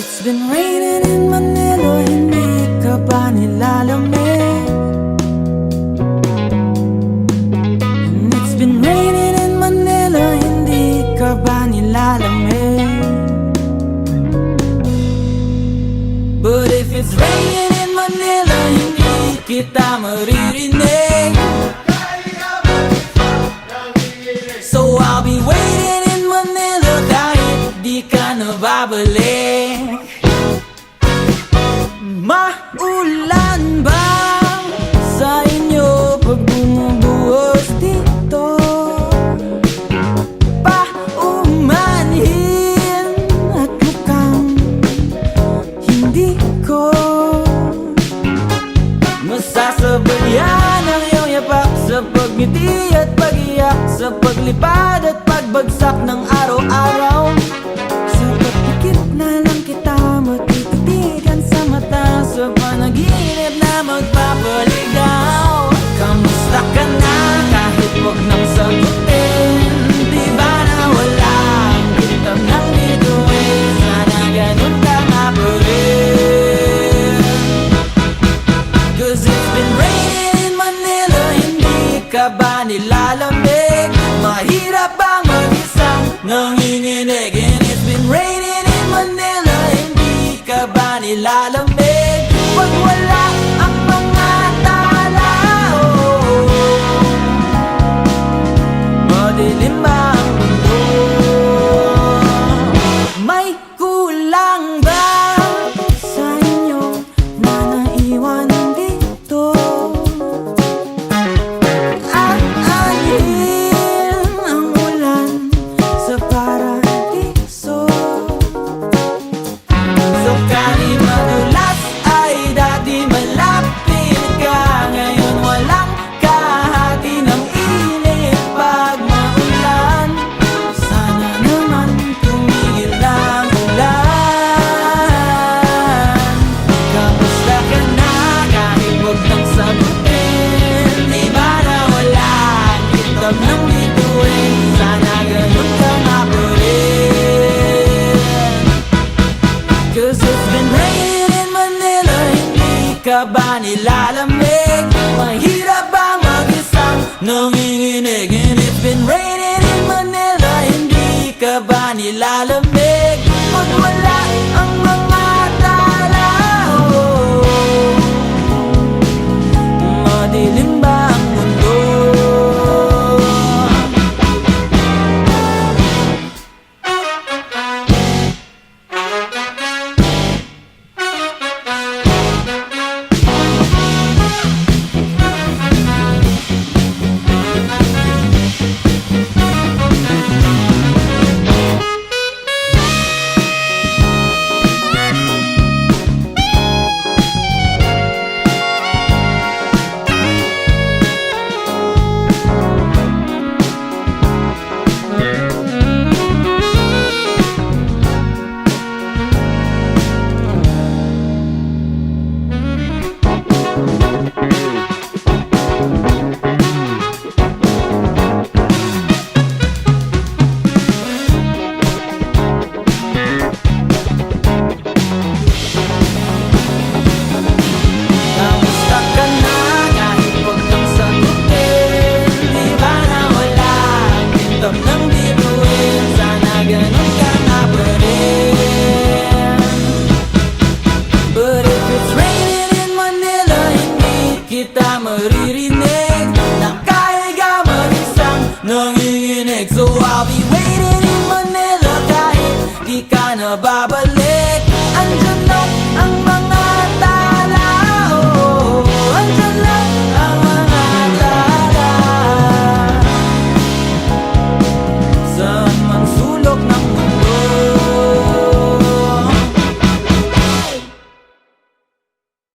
It's been raining in Manila, hindi ka ba nilalamig? And it's been raining in Manila, hindi ka ba nilalamig? But if it's raining in Manila, hindi kita maririnig. So I'll be waiting in Manila kahit di ka na babalik. Maulan ba sa inyo pag bumubuhos dito? Paumanhin at mukhang hindi ko masasabayan ang iyong yapak sa pagngiti at pag-iyak, sa paglipad at pagbagsak ng araw-araw. Sa pagpikit na lang kita matititigan sa mata, sa panaginip na magpapaligaw. Kamusta ka na kahit wag nang sagutin? Di ba na wala ang kitab ng bituin? Sana ganun ka nga pa rin. Cause it's been raining in Manila, hindi ka ba nilalamig? Mahirap bang mag-isang nanginginig? And it's been raining in Manila, hindi ka ba nilalamig? Pag wala ang mga tala, madilim ba ang mundo? May kulang ba sa inyo na naiwan dito? Aanhin ang ulan sa paradiso. So kahit madulas ay dati malapit ka, ngayon walang kahati ng init pag maulan. Sana naman tumigil ang ulan. Kamusta ka na kahit wag nang sagutin? Di ba na wala ang kitab ng bituin? Sana ganun ka nga pa rin. Cause it's been raining in Manila, hindi ka ba nilalamig? Mahirap bang mag-isang nanginginig? And it's been raining in Manila, hindi ka ba nilalamig? Pag wala ang mga tala, madilim ba ang mundo? Kamusta ka na kahit wag nang sagutin? Di ba na wala ang kitab ng bituin? Sana ganun ka nga pa rin. But if it's raining in Manila, hindi kita maririnig. Nakahiga mag-isang nanginginig. So I'll be waiting in Manila kahit di ka na babalik.